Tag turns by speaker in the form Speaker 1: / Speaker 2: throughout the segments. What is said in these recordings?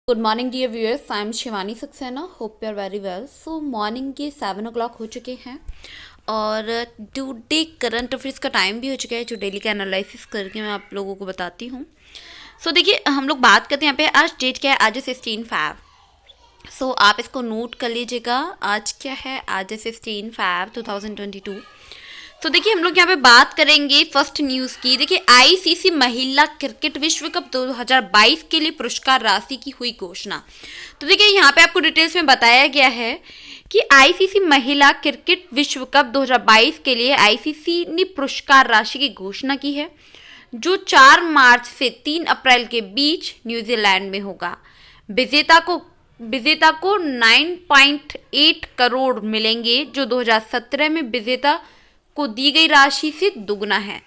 Speaker 1: Good morning dear viewers, I am Shivani Saxena. Hope you are very well. So morning के 7 o'clock हो चुके हैं और टुडे करंट अफेयर्स का टाइम भी हो चुका है, जो डेली का एनालिसिस करके मैं आप लोगों को बताती हूँ। सो देखिए, हम लोग बात करते हैं यहाँ पे। आज डेट क्या है? आज है 16 Feb। सो आप इसको नोट कर लीजिएगा। आज क्या है? आज है 16 Feb 2022। तो देखिए, हम लोग यहाँ पे बात करेंगे फर्स्ट न्यूज़ की। देखिए, आईसीसी महिला क्रिकेट विश्व कप 2022 के लिए पुरस्कार राशि की हुई घोषणा। तो देखिए, यहाँ पे आपको डिटेल्स में बताया गया है कि आईसीसी महिला क्रिकेट विश्व कप 2022 के लिए आईसीसी ने पुरस्कार राशि की घोषणा की है, जो 4 मार्च से 3 अप्रैल के बीच न्यूजीलैंड में होगा। विजेता को 9.8 करोड़ मिलेंगे, जो 2017 में विजेता को दी गई राशि से दुगना है।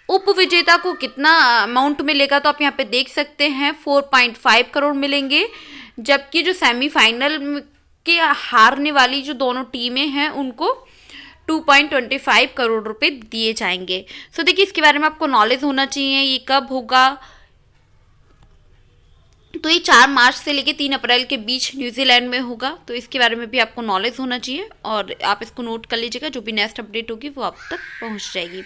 Speaker 1: उप विजेता को कितना अमाउंट मिलेगा तो आप यहाँ पे देख सकते हैं, 4.5 करोड़ मिलेंगे। जबकि जो सेमीफाइनल के हारने वाली जो दोनों टीमें हैं उनको 2.25 करोड़ रुपए दिए जाएंगे। सो देखिए, इसके बारे में आपको नॉलेज होना चाहिए। ये कब होगा? तो ये 4 मार्च से लेकर 3 अप्रैल के बीच न्यूजीलैंड में होगा। तो इसके बारे में भी आपको नॉलेज होना चाहिए और आप इसको नोट कर लीजिएगा। जो भी नेक्स्ट अपडेट होगी वो आप तक पहुंच जाएगी।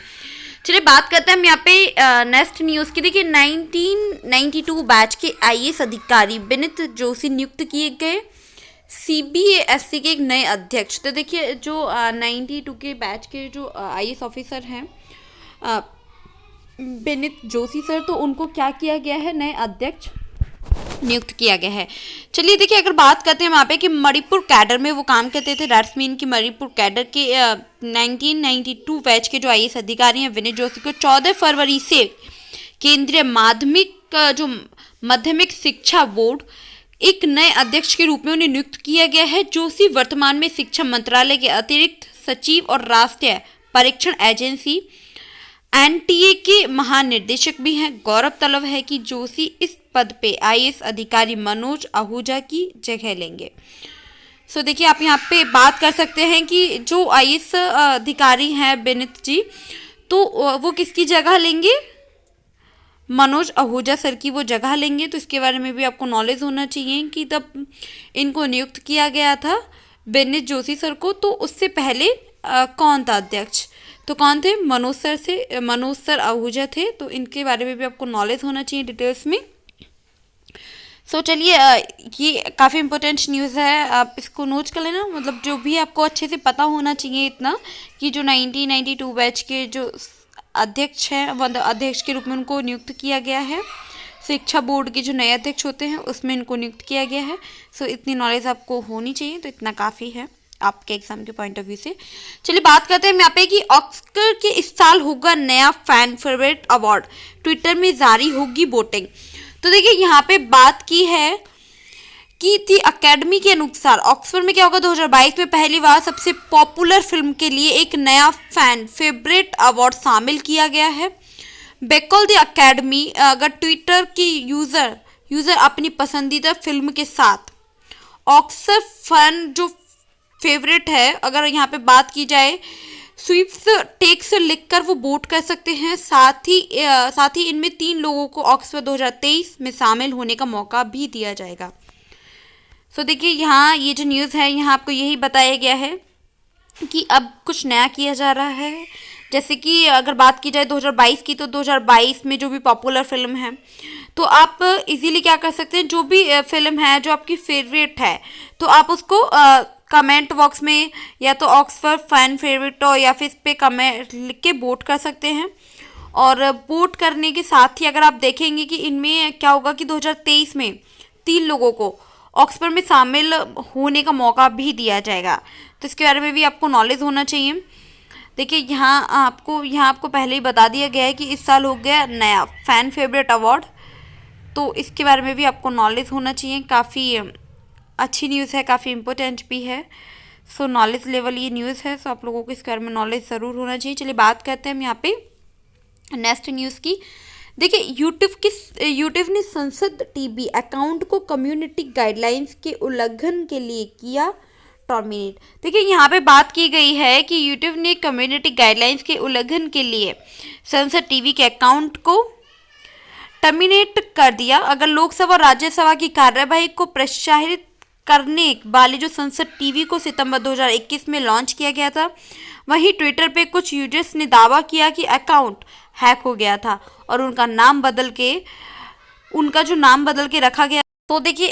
Speaker 1: चलिए, बात करते हैं हम यहाँ पे नेक्स्ट न्यूज़ की। देखिए, 1992 बैच के आईएएस अधिकारी विनीत जोशी नियुक्त किए गए सीबीएसई के एक नए अध्यक्ष। तो देखिए, जो 92 के बैच के जो आईएएस ऑफिसर हैं विनीत जोशी सर, तो उनको क्या किया गया है? नए अध्यक्ष नियुक्त किया गया है। चलिए देखिए, अगर बात करते हैं वहाँ पे कि मणिपुर कैडर में वो काम करते थे। दैट्स मीन कि मणिपुर कैडर के 1992 बैच के जो आईएएस अधिकारी हैं विनीत जोशी को 14 फरवरी से केंद्रीय माध्यमिक शिक्षा बोर्ड एक नए अध्यक्ष के रूप में उन्हें नियुक्त किया गया है। जोशी वर्तमान में शिक्षा मंत्रालय के अतिरिक्त सचिव और राष्ट्रीय परीक्षण एजेंसी एनटीए के महानिदेशक भी हैं। गौरव तलब है कि जोशी इस पद पे आईएएस अधिकारी मनोज आहूजा की जगह लेंगे। सो देखिए, आप यहाँ पे बात कर सकते हैं कि जो आईएएस अधिकारी हैं विनीत जी, तो वो किसकी जगह लेंगे? मनोज आहूजा सर की वो जगह लेंगे। तो इसके बारे में भी आपको नॉलेज होना चाहिए कि तब इनको नियुक्त किया गया था विनीत जोशी सर को, तो उससे पहले कौन था अध्यक्ष? तो कौन थे? मनोज सर आहूजा थे। तो इनके बारे में भी आपको नॉलेज होना चाहिए डिटेल्स में। सो चलिए, ये काफ़ी इंपॉर्टेंट न्यूज़ है, आप इसको नोट कर लेना। मतलब जो भी आपको अच्छे से पता होना चाहिए इतना कि जो 1992 बैच के जो अध्यक्ष हैं, वो अध्यक्ष के रूप में उनको नियुक्त किया गया है। शिक्षा बोर्ड के जो नए अध्यक्ष होते हैं उसमें इनको नियुक्त किया गया है। सो इतनी नॉलेज आपको होनी चाहिए, तो इतना काफ़ी है आपके एग्जाम के पॉइंट ऑफ व्यू से। चलिए, बात करते हैं यहाँ पे कि ऑस्कर के इस साल होगा नया फैन फेवरेट अवार्ड, ट्विटर में जारी होगी वोटिंग। तो देखिए, यहाँ पे बात की है कि दी अकेडमी के अनुसार ऑक्सफोर्ड में क्या होगा? 2022 में पहली बार सबसे पॉपुलर फिल्म के लिए एक नया फैन फेवरेट अवार्ड शामिल किया गया है। बेकॉल द अकेडमी अगर ट्विटर की यूजर अपनी पसंदीदा फिल्म के साथ ऑस्कर फैन जो फेवरेट है, अगर यहाँ पे बात की जाए, स्वीप्स टेक्स्ट लिखकर वो वोट कर सकते हैं। साथ ही इनमें 3 लोगों को ऑक्सफोर्ड 2023 में शामिल होने का मौका भी दिया जाएगा। सो देखिए, यहाँ ये जो न्यूज़ है, यहाँ आपको यही बताया गया है कि अब कुछ नया किया जा रहा है। जैसे कि अगर बात की जाए 2022 की, तो 2022 में जो भी पॉपुलर फिल्म है, तो आप इजीली क्या कर सकते हैं, जो भी फिल्म है जो आपकी फेवरेट है, तो आप उसको कमेंट बॉक्स में या तो ऑक्सफोर्ड फैन फेवरेट हो या फिर इस पर कमेंट लिख के वोट कर सकते हैं। और वोट करने के साथ ही अगर आप देखेंगे कि इनमें क्या होगा कि 2023 में 3 लोगों को ऑक्सफोर्ड में शामिल होने का मौका भी दिया जाएगा। तो इसके बारे में भी आपको नॉलेज होना चाहिए। देखिए, यहाँ आपको पहले ही बता दिया गया है कि इस साल हो गया नया फैन फेवरेट अवार्ड, तो इसके बारे में भी आपको नॉलेज होना चाहिए। काफ़ी अच्छी न्यूज़ है, काफ़ी इम्पोर्टेंट भी है। सो नॉलेज लेवल ये न्यूज़ है, सो आप लोगों को इसके बारे में नॉलेज ज़रूर होना चाहिए। चलिए, बात करते हैं हम यहाँ पे नेक्स्ट न्यूज़ की। देखिए, यूट्यूब ने संसद टीवी अकाउंट को कम्युनिटी गाइडलाइंस के उल्लंघन के लिए किया टर्मिनेट। देखिए, यहाँ पे बात की गई है कि यूट्यूब ने कम्युनिटी गाइडलाइंस के उल्लंघन के लिए संसद टीवी के अकाउंट को टर्मिनेट कर दिया। अगर लोकसभा और राज्यसभा की कार्यवाही को प्रसारित करने वाले जो संसद टीवी को सितंबर 2021 में लॉन्च किया गया था, वहीं ट्विटर पे कुछ यूजर्स ने दावा किया कि अकाउंट हैक हो गया था और उनका जो नाम बदल के रखा गया। तो देखिए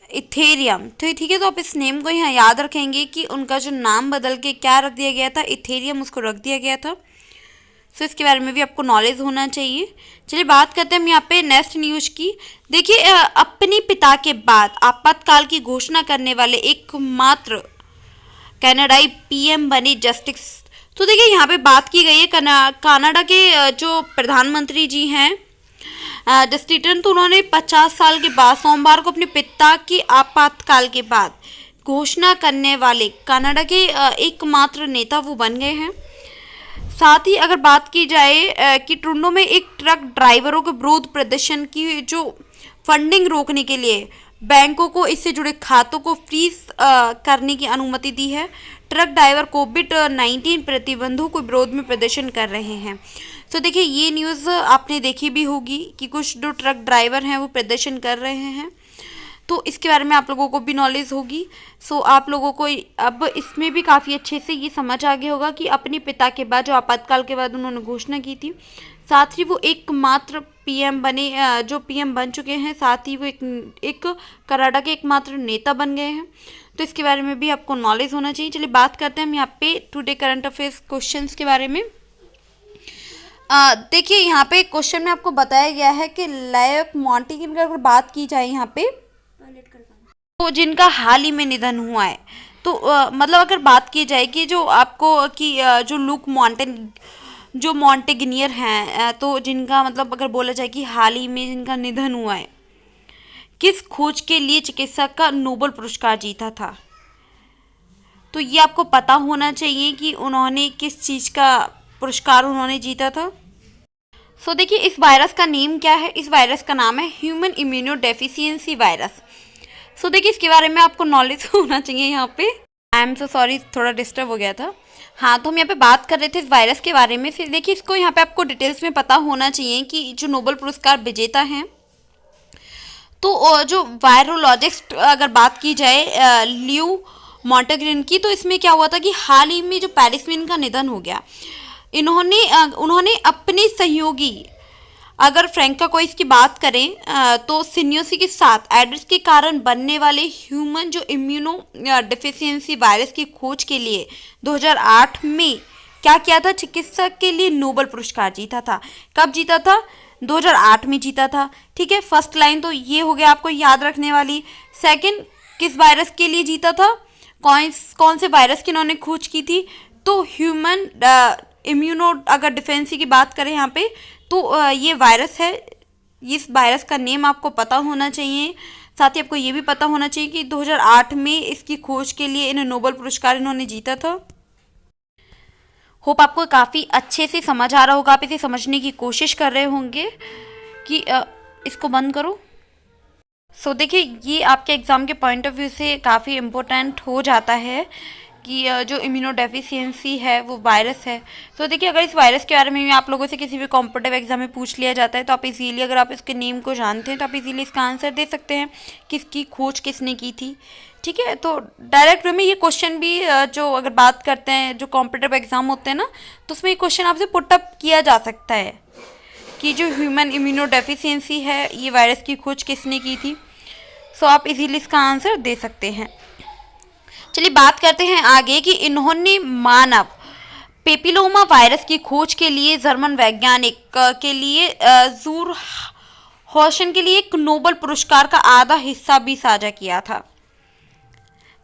Speaker 1: इथेरियम, तो ठीक है, तो आप इस नेम को यहाँ याद रखेंगे कि उनका जो नाम बदल के क्या रख दिया गया था, इथेरियम उसको रख दिया गया था। सो इसके बारे में भी आपको नॉलेज होना चाहिए। चलिए बात करते हैं हम यहाँ पे नेक्स्ट न्यूज की। देखिए अपने पिता के बाद आपातकाल की घोषणा करने वाले एकमात्र कनाडाई पीएम बने जस्टिस। तो देखिए यहाँ पे बात की गई है कनाडा के जो प्रधानमंत्री जी हैं जस्टिन, तो उन्होंने 50 साल के बाद सोमवार को अपने पिता की आपातकाल के बाद घोषणा करने वाले कनाडा के एकमात्र नेता वो बन गए हैं। साथ ही अगर बात की जाए कि टोरंटो में एक ट्रक ड्राइवरों के विरोध प्रदर्शन की जो फंडिंग रोकने के लिए बैंकों को इससे जुड़े खातों को फ्रीज करने की अनुमति दी है। ट्रक ड्राइवर कोविड-19 प्रतिबंधों के विरोध में प्रदर्शन कर रहे हैं। तो देखिए ये न्यूज़ आपने देखी भी होगी कि कुछ जो ट्रक ड्राइवर हैं वो प्रदर्शन कर रहे हैं, तो इसके बारे में आप लोगों को भी नॉलेज होगी। सो आप लोगों को अब इसमें भी काफ़ी अच्छे से ये समझ आ गया होगा कि अपने पिता के बाद जो आपातकाल के बाद उन्होंने घोषणा की थी, साथ ही वो एकमात्र पीएम बने जो पीएम बन चुके हैं, साथ ही वो एक कनाडा के एकमात्र नेता बन गए हैं। तो इसके बारे में भी आपको नॉलेज होना चाहिए। चलिए बात करते हैं हम यहाँ पे टुडे करंट अफेयर्स क्वेश्चंस के बारे में। देखिए यहाँ पे क्वेश्चन में आपको बताया गया है कि लायक मॉन्टेगिन की अगर बात की जाए यहाँ पे, तो जिनका हाल ही में निधन हुआ है, तो मतलब अगर बात की जाए कि जो आपको कि जो लुक मॉन्टेगिनियर हैं, तो जिनका मतलब अगर बोला जाए कि हाल ही में जिनका निधन हुआ है, किस खोज के लिए चिकित्सक का नोबेल पुरस्कार जीता था, तो ये आपको पता होना चाहिए कि उन्होंने किस चीज़ का पुरस्कार उन्होंने जीता था। सो देखिए इस वायरस का नेम क्या है, इस वायरस का नाम है ह्यूमन इम्यूनो डेफिशिएंसी वायरस। सो देखिए इसके बारे में आपको नॉलेज होना चाहिए। यहाँ पे आई एम सो सॉरी, थोड़ा डिस्टर्ब हो गया था। हाँ, तो हम यहाँ पे बात कर रहे थे इस वायरस के बारे में। फिर देखिए इसको यहाँ पे आपको डिटेल्स में पता होना चाहिए कि जो नोबेल पुरस्कार विजेता हैं, तो जो वायरोलॉजिस्ट अगर बात की जाए ल्यू मॉन्टेगिन की, तो इसमें क्या हुआ था कि हाल ही में जो पेरिस में इनका निधन हो गया। उन्होंने अपने सहयोगी अगर फ्रैंका कोइस की बात करें तो सिन्योसी के साथ एड्स के कारण बनने वाले ह्यूमन जो इम्यूनो डेफिशिएंसी वायरस की खोज के लिए 2008 में क्या किया था, चिकित्सक के लिए नोबेल पुरस्कार जीता था। कब जीता था? 2008 में जीता था। ठीक है, फर्स्ट लाइन तो ये हो गया आपको याद रखने वाली। सेकंड, किस वायरस के लिए जीता था, कौन से वायरस की इन्होंने खोज की थी, तो ह्यूमन इम्यूनो अगर डिफेंसी की बात करें यहाँ पे, तो ये वायरस है। इस वायरस का नेम आपको पता होना चाहिए। साथ ही आपको ये भी पता होना चाहिए कि 2008 में इसकी खोज के लिए इन्हें नोबेल पुरस्कार इन्होंने जीता था। होप आपको काफ़ी अच्छे से समझ आ रहा होगा, आप इसे समझने की कोशिश कर रहे होंगे कि इसको बंद करो। सो देखिए ये आपके एग्ज़ाम के पॉइंट ऑफ व्यू से काफ़ी इम्पोर्टेंट हो जाता है कि जो इम्यूनो डेफिशिएंसी है वो वायरस है। तो देखिए अगर इस वायरस के बारे में आप लोगों से किसी भी कॉम्पिटिटिव एग्जाम में पूछ लिया जाता है, तो आप इजीली, अगर आप इसके नेम को जानते हैं तो आप इजीली इसका आंसर दे सकते हैं कि इसकी खोज किसने की थी। ठीक है, तो डायरेक्ट वे में ये क्वेश्चन भी जो अगर बात करते हैं जो कॉम्पिटिटिव एग्जाम होते हैं ना, तो उसमें ये क्वेश्चन आपसे पुटअप किया जा सकता है कि जो ह्यूमन इम्यूनो डेफिशिएंसी है ये वायरस की खोज किसने की थी। सो आप इजीली इसका आंसर दे सकते हैं। चलिए बात करते हैं आगे कि इन्होंने मानव पेपिलोमा वायरस की खोज के लिए जर्मन वैज्ञानिक के लिए जूर हॉशन के लिए एक नोबेल पुरस्कार का आधा हिस्सा भी साझा किया था।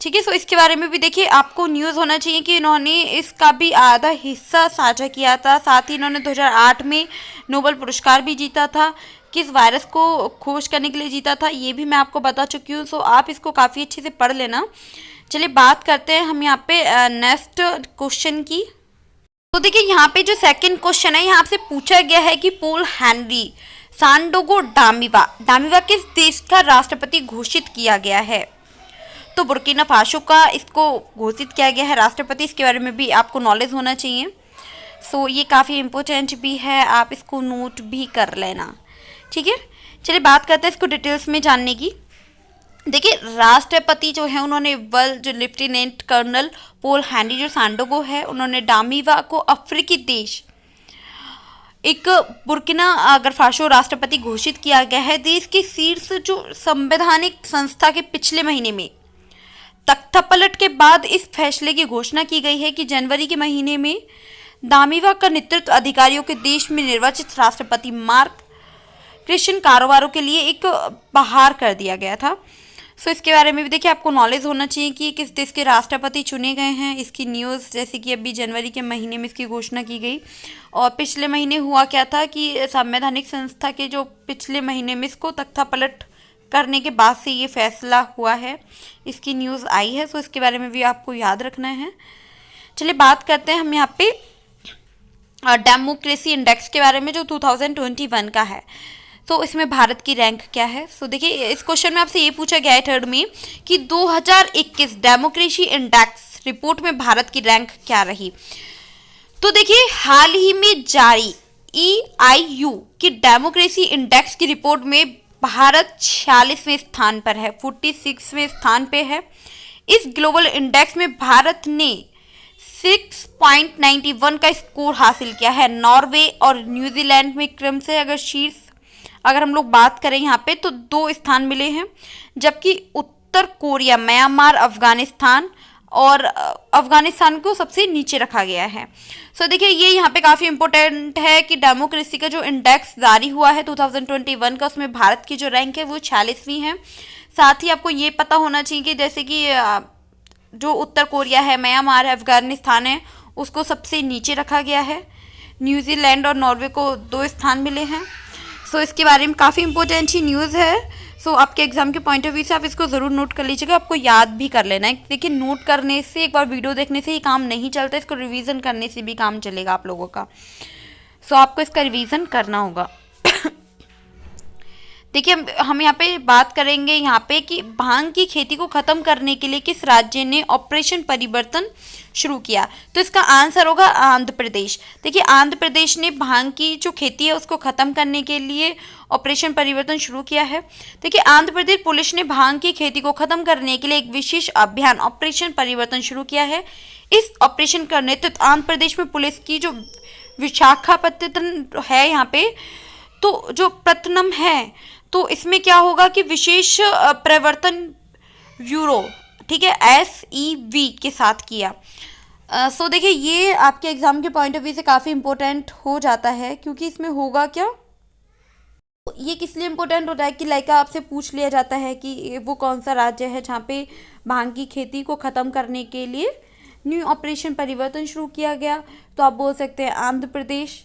Speaker 1: ठीक है, सो इसके बारे में भी देखिए आपको न्यूज़ होना चाहिए कि इन्होंने इसका भी आधा हिस्सा साझा किया था। साथ ही इन्होंने 2008 में नोबेल पुरस्कार भी जीता था। किस वायरस को खोज करने के लिए जीता था ये भी मैं आपको बता चुकी हूँ। सो आप इसको काफ़ी अच्छे से पढ़ लेना। चलिए बात करते हैं हम यहाँ पे नेक्स्ट क्वेश्चन की। तो देखिए यहाँ पे जो सेकंड क्वेश्चन है, यहाँ से पूछा गया है कि पॉल हेनरी सांडोगो डामिवा किस देश का राष्ट्रपति घोषित किया गया है, तो बुर्किना फासो का इसको घोषित किया गया है राष्ट्रपति। इसके बारे में भी आपको नॉलेज होना चाहिए। सो ये काफ़ी इम्पोर्टेंट भी है, आप इसको नोट भी कर लेना ठीक है, चलिए बात करते हैं इसको डिटेल्स में जानने की। देखिए, राष्ट्रपति जो है उन्होंने जो लेफ्टिनेंट कर्नल पोल हैंडी जो सांडोगो है, उन्होंने डामीवा को अफ्रीकी देश एक बुर्किना अगर फासो राष्ट्रपति घोषित किया गया है। देश के शीर्ष जो संवैधानिक संस्था के पिछले महीने में तख्तापलट के बाद इस फैसले की घोषणा की गई है कि जनवरी के महीने में दामिवा का नेतृत्व अधिकारियों के देश में निर्वाचित राष्ट्रपति मार्क क्रिश्चियन कारोबारों के लिए एक बहाल कर दिया गया था। सो इसके बारे में भी देखिए, आपको नॉलेज होना चाहिए कि किस देश के राष्ट्रपति चुने गए हैं। इसकी न्यूज़ जैसे कि अभी जनवरी के महीने में इसकी घोषणा की गई, और पिछले महीने हुआ क्या था कि संवैधानिक संस्था के जो पिछले महीने में इसको तख्तापलट करने के बाद से ये फैसला हुआ है, इसकी न्यूज़ आई है। सो इसके बारे में भी आपको याद रखना है। चलिए बात करते हैं हम यहाँ पे डेमोक्रेसी इंडेक्स के बारे में जो 2021 का है। तो इसमें भारत की रैंक क्या है। सो देखिए, इस क्वेश्चन में आपसे ये पूछा गया है थर्ड में कि 2021 डेमोक्रेसी इंडेक्स रिपोर्ट में भारत की रैंक क्या रही। तो देखिए, हाल ही में जारी EIU की डेमोक्रेसी इंडेक्स की रिपोर्ट में भारत 46वें स्थान पर है, 46वें स्थान पे है। इस ग्लोबल इंडेक्स में भारत ने 6.91 का स्कोर हासिल किया है। नॉर्वे और न्यूजीलैंड में क्रम से अगर हम लोग बात करें यहाँ पे तो 2 स्थान मिले हैं, जबकि उत्तर कोरिया, म्यांमार, अफगानिस्तान को सबसे नीचे रखा गया है। सो देखिए, ये यहाँ पे काफ़ी इंपॉर्टेंट है कि डेमोक्रेसी का जो इंडेक्स जारी हुआ है 2021 का, उसमें भारत की जो रैंक है वो 46वीं है। साथ ही आपको ये पता होना चाहिए कि जैसे कि जो उत्तर कोरिया है, म्यांमार है, अफगानिस्तान है, उसको सबसे नीचे रखा गया है। न्यूजीलैंड और नॉर्वे को 2 स्थान मिले हैं। सो इसके बारे में काफ़ी इंपॉर्टेंट ही न्यूज़ है। सो आपके एग्जाम के पॉइंट ऑफ व्यू से आप इसको ज़रूर नोट कर लीजिएगा, आपको याद भी कर लेना है। देखिए, नोट करने से, एक बार वीडियो देखने से ही काम नहीं चलता, इसको रिवीजन करने से भी काम चलेगा आप लोगों का। सो आपको इसका रिवीजन करना होगा। देखिए, हम यहाँ पे बात करेंगे यहाँ पे कि भांग की खेती को ख़त्म करने के लिए किस राज्य ने ऑपरेशन परिवर्तन शुरू किया। तो इसका आंसर होगा आंध्र प्रदेश। देखिए, आंध्र प्रदेश ने भांग की जो खेती है उसको ख़त्म करने के लिए ऑपरेशन परिवर्तन शुरू किया है। देखिए, आंध्र प्रदेश पुलिस ने भांग की खेती को ख़त्म करने के लिए एक विशेष अभियान ऑपरेशन परिवर्तन शुरू किया है। इस ऑपरेशन का नेतृत्व आंध्र प्रदेश में पुलिस की जो विशाखापत्तनम है यहाँ पे, तो जो पत्तनम है, तो इसमें क्या होगा कि विशेष प्रवर्तन ब्यूरो, ठीक है, SEV के साथ किया। सो देखिए, ये आपके एग्जाम के पॉइंट ऑफ व्यू से काफ़ी इंपॉर्टेंट हो जाता है, क्योंकि इसमें होगा क्या, ये किस लिए इम्पोर्टेंट होता है कि लाइक आपसे पूछ लिया जाता है कि वो कौन सा राज्य है जहाँ पे भांग की खेती को ख़त्म करने के लिए न्यू ऑपरेशन परिवर्तन शुरू किया गया। तो आप बोल सकते हैं आंध्र प्रदेश।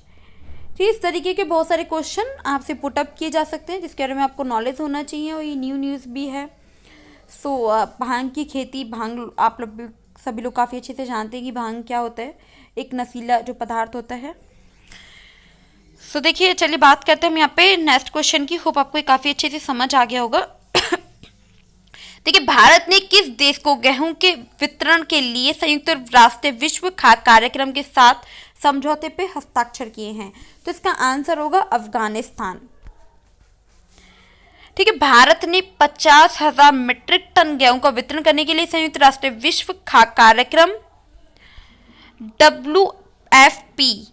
Speaker 1: तो इस तरीके के बहुत सारे क्वेश्चन आपसे पुटअप किए जा सकते हैं, जिसके बारे में आपको नॉलेज होना चाहिए, और ये न्यूज़ भी है। सो भांग की खेती, भांग आप लोग सभी लोग काफ़ी अच्छे से जानते हैं कि भांग क्या होता है, एक नशीला जो पदार्थ होता है। सो देखिए, चलिए बात करते हैं हम यहाँ पे नेक्स्ट क्वेश्चन की। होप आपको काफ़ी अच्छे से समझ आ गया होगा। देखिए, भारत ने किस देश को गेहूं के वितरण के लिए संयुक्त राष्ट्र विश्व खाद्य कार्यक्रम के साथ समझौते पे हस्ताक्षर किए हैं। तो इसका आंसर होगा अफगानिस्तान। ठीक है, भारत ने 50,000 मीट्रिक टन गेहूं का वितरण करने के लिए संयुक्त राष्ट्र विश्व खाद्य कार्यक्रम WFP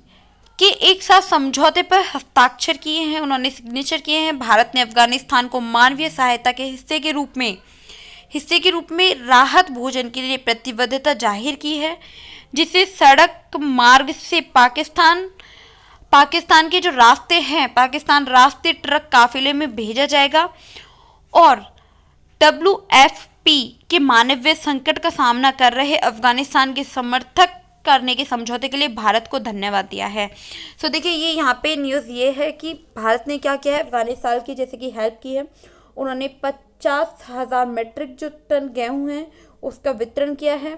Speaker 1: के एक साथ समझौते पर हस्ताक्षर किए हैं, उन्होंने सिग्नेचर किए हैं। भारत ने अफगानिस्तान को मानवीय सहायता के हिस्से के रूप में राहत भोजन के लिए प्रतिबद्धता जाहिर की है, जिसे सड़क मार्ग से पाकिस्तान के जो रास्ते हैं, पाकिस्तान रास्ते ट्रक काफिले में भेजा जाएगा। और WFP के मानवीय संकट का सामना कर रहे अफगानिस्तान के समर्थक करने के समझौते के लिए भारत को धन्यवाद दिया है। सो देखिए, ये यहाँ पे न्यूज़ ये है कि भारत ने क्या किया है, अफगानिस्तान की जैसे कि हेल्प की है। उन्होंने 50,000 मीट्रिक जो टन गेहूं है उसका वितरण किया है,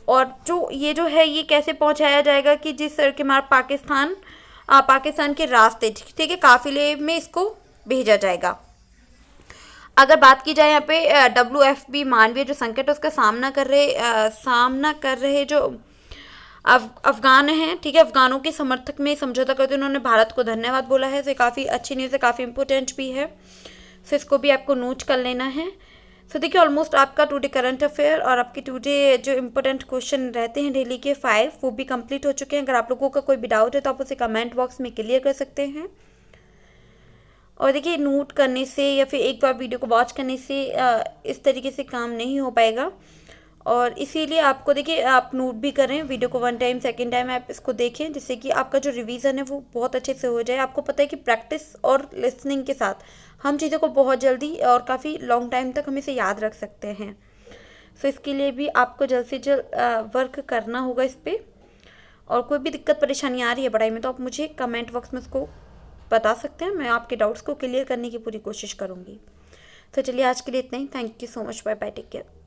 Speaker 1: और जो है ये कैसे पहुंचाया जाएगा कि जिस के मार्ग पाकिस्तान के रास्ते, ठीक है, काफिले में इसको भेजा जाएगा। अगर बात की जाए यहाँ पे WFP मानवीय जो संकट है उसका सामना कर रहे जो अफगान हैं, ठीक है, अफगानों के समर्थक में समझौता करते उन्होंने भारत को धन्यवाद बोला है। तो काफ़ी अच्छी न्यूज़ है, काफ़ी इंपॉर्टेंट भी है। सो इसको भी आपको नोट कर लेना है। सो देखिए, ऑलमोस्ट आपका टुडे करंट अफेयर और आपके टुडे जो इंपॉर्टेंट क्वेश्चन रहते हैं डेली के 5 वो भी कंप्लीट हो चुके हैं। अगर आप लोगों का कोई भी डाउट है तो आप उसे कमेंट बॉक्स में क्लियर कर सकते हैं। और देखिए, नोट करने से या फिर एक बार वीडियो को वॉच करने से इस तरीके से काम नहीं हो पाएगा, और इसीलिए आपको देखिए आप नोट भी करें वीडियो को 1 टाइम, 2nd टाइम आप इसको देखें, जिससे कि आपका जो रिवीजन है वो बहुत अच्छे से हो जाए। आपको पता है कि प्रैक्टिस और लिसनिंग के साथ हम चीज़ों को बहुत जल्दी और काफ़ी लॉन्ग टाइम तक हम इसे याद रख सकते हैं। सो इसके लिए भी आपको जल्द से जल्द वर्क करना होगा इस पर। और कोई भी दिक्कत परेशानी आ रही है पढ़ाई में तो आप मुझे कमेंट बॉक्स में उसको बता सकते हैं। मैं आपके डाउट्स को क्लियर करने की पूरी कोशिश करूँगी। तो चलिए, आज के लिए इतना ही। Thank you so much. Bye bye, take care.